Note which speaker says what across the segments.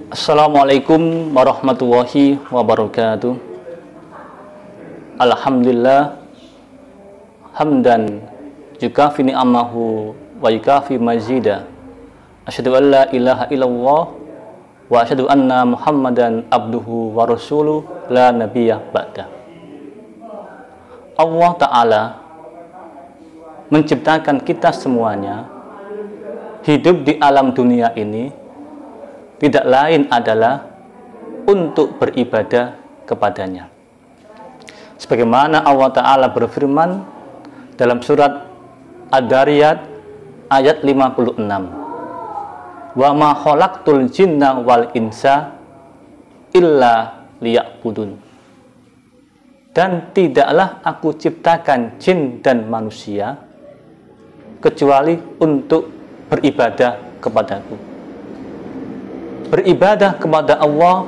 Speaker 1: Assalamualaikum warahmatullahi wabarakatuh. Alhamdulillah hamdan yukafi ni'amahu wa yukafi mazida. Asyhadu an la ilaha illallah wa asyhadu anna Muhammadan abduhu wa rasuluh la nabiyya ba'da. Allah Ta'ala menciptakan kita semuanya hidup di alam dunia ini tidak lain adalah untuk beribadah kepadanya. Sebagaimana Allah Ta'ala berfirman dalam surat Ad-Dariyat ayat 56. Wa ma khalaqtul jinna wal insa illa liya'budun. Dan tidaklah aku ciptakan jin dan manusia kecuali untuk beribadah kepadaku. Beribadah kepada Allah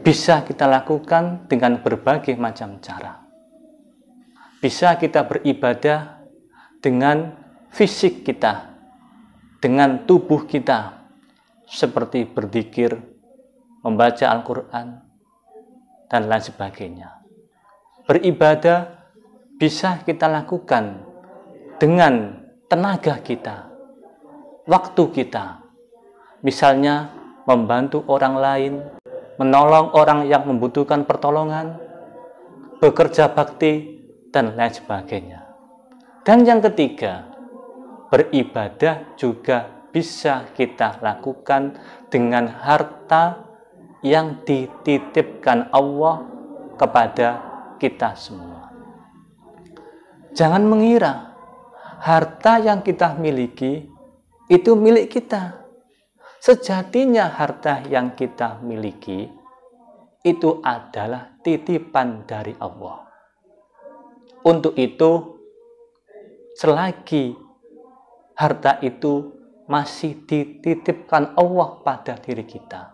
Speaker 1: bisa kita lakukan dengan berbagai macam cara. Bisa kita beribadah dengan fisik kita, dengan tubuh kita, seperti berzikir, membaca Al-Quran, dan lain sebagainya. Beribadah bisa kita lakukan dengan tenaga kita, waktu kita. Misalnya, membantu orang lain, menolong orang yang membutuhkan pertolongan, bekerja bakti, dan lain sebagainya. Dan yang ketiga, beribadah juga bisa kita lakukan dengan harta yang dititipkan Allah kepada kita semua. Jangan mengira harta yang kita miliki itu milik kita. Sejatinya harta yang kita miliki itu adalah titipan dari Allah. Untuk itu, selagi harta itu masih dititipkan Allah pada diri kita,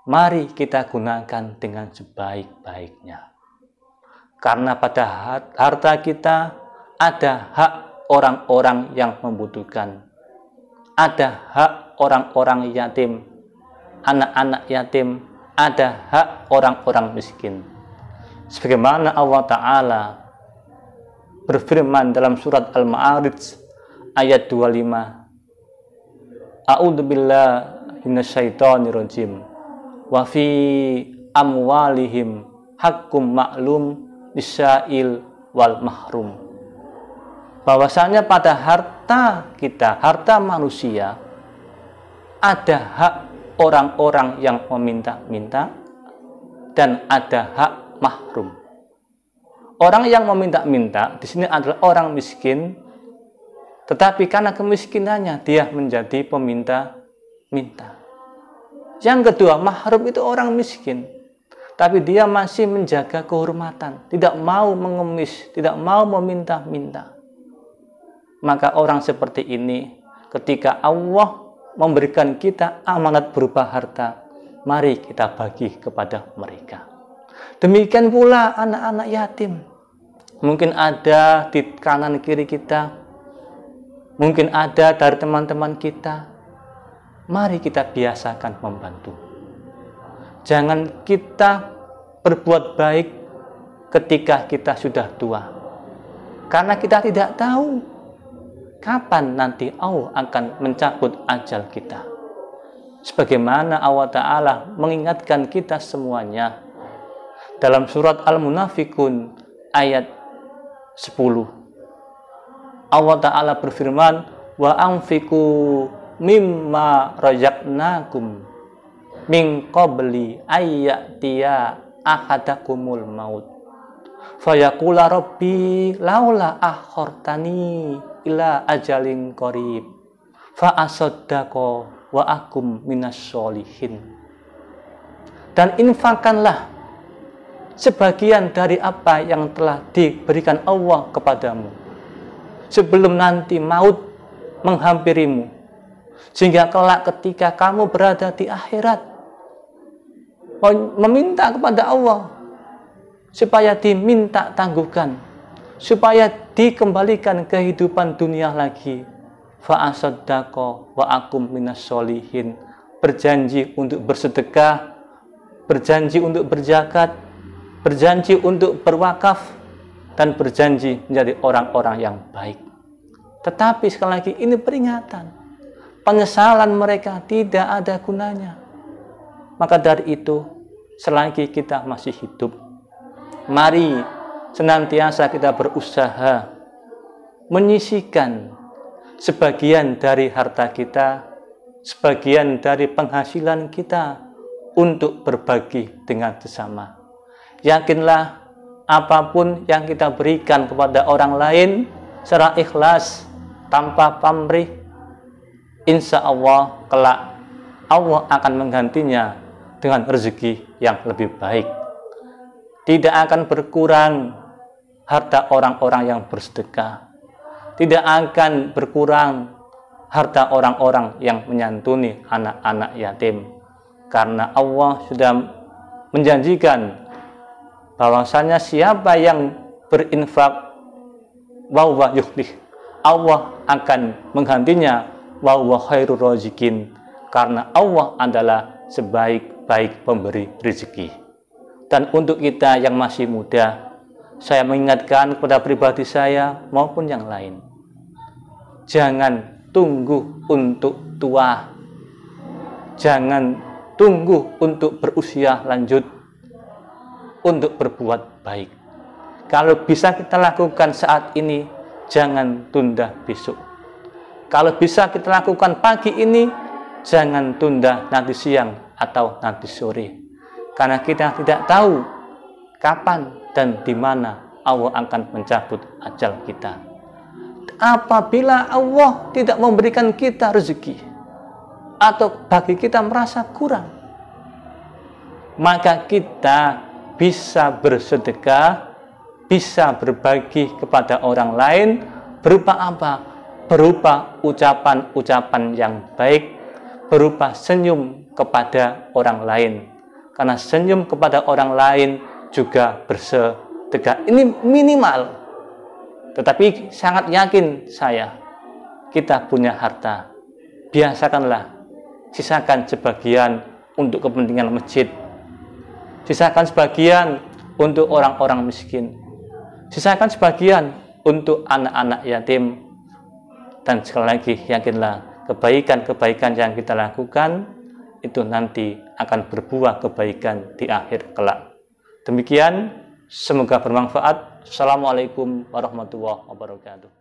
Speaker 1: mari kita gunakan dengan sebaik-baiknya. Karena pada harta kita ada hak orang-orang yang membutuhkan. Ada hak orang-orang yatim, anak-anak yatim, ada hak orang-orang miskin. Sebagaimana Allah Ta'ala berfirman dalam surat Al-Ma'arij ayat 25. A'udzu billahi minasyaitonir rajim. Wa fi amwalihim haqqum ma'lum lisail wal mahrum. Bahwasanya pada harta kita, harta manusia, ada hak orang-orang yang meminta-minta dan ada hak mahrum. Orang yang meminta-minta di sini adalah orang miskin, tetapi karena kemiskinannya dia menjadi peminta-minta. Yang kedua, mahrum itu orang miskin, tapi dia masih menjaga kehormatan, tidak mau mengemis, tidak mau meminta-minta. Maka orang seperti ini, ketika Allah memberikan kita amanat berupa harta, mari kita bagi kepada mereka. Demikian pula anak-anak yatim. Mungkin ada di kanan kiri kita, mungkin ada dari teman-teman kita. Mari kita biasakan membantu. Jangan kita berbuat baik ketika kita sudah tua. Karena kita tidak tahu kapan nanti Allah akan mencabut ajal kita. Sebagaimana Allah Ta'ala mengingatkan kita semuanya dalam surat Al-Munafikun ayat 10. Allah Ta'ala berfirman, wa anfiqu mimma razaqnakum min qabli ayyatiya ahadakumul maut fayaqula rabbi laula akhortani ila ajalin qarib fa asaddaqa wa akum minas sholihin. Dan infakkanlah sebagian dari apa yang telah diberikan Allah kepadamu sebelum nanti maut menghampirimu, sehingga kelak ketika kamu berada di akhirat meminta kepada Allah supaya diminta tangguhkan, supaya dikembalikan kehidupan dunia lagi. Fa asaddaqa wa akum minas sholihin, berjanji untuk bersedekah, berjanji untuk berzakat, berjanji untuk berwakaf, dan berjanji menjadi orang-orang yang baik. Tetapi sekali lagi ini peringatan. Penyesalan mereka tidak ada gunanya. Maka dari itu, selagi kita masih hidup, mari senantiasa kita berusaha menyisihkan sebagian dari harta kita, sebagian dari penghasilan kita untuk berbagi dengan sesama. Yakinlah apapun yang kita berikan kepada orang lain secara ikhlas, tanpa pamrih, insya Allah kelak Allah akan menggantinya dengan rezeki yang lebih baik. Tidak akan berkurang harta orang-orang yang bersedekah. Tidak akan berkurang harta orang-orang yang menyantuni anak-anak yatim. Karena Allah sudah menjanjikan bahwasanya siapa yang berinfak wa huwa yuhlih, Allah akan menggantinya wa huwa khairur razikin, karena Allah adalah sebaik-baik pemberi rezeki. Dan untuk kita yang masih muda, saya mengingatkan kepada pribadi saya maupun yang lain, jangan tunggu untuk tua, jangan tunggu untuk berusia lanjut untuk berbuat baik. Kalau bisa kita lakukan saat ini, jangan tunda besok. Kalau bisa kita lakukan pagi ini, jangan tunda nanti siang atau nanti sore. Karena kita tidak tahu kapan dan di mana Allah akan mencabut ajal kita. Apabila Allah tidak memberikan kita rezeki, atau bagi kita merasa kurang, maka kita bisa bersedekah, bisa berbagi kepada orang lain. Berupa apa? Berupa ucapan-ucapan yang baik, berupa senyum kepada orang lain. Karena senyum kepada orang lain juga bersedekah. Ini minimal. Tetapi sangat yakin saya, kita punya harta. Biasakanlah, sisakan sebagian untuk kepentingan masjid. Sisakan sebagian untuk orang-orang miskin. Sisakan sebagian untuk anak-anak yatim. Dan sekali lagi, yakinlah kebaikan-kebaikan yang kita lakukan itu nanti akan berbuah kebaikan di akhir kelak. Demikian, semoga bermanfaat. Assalamualaikum warahmatullahi wabarakatuh.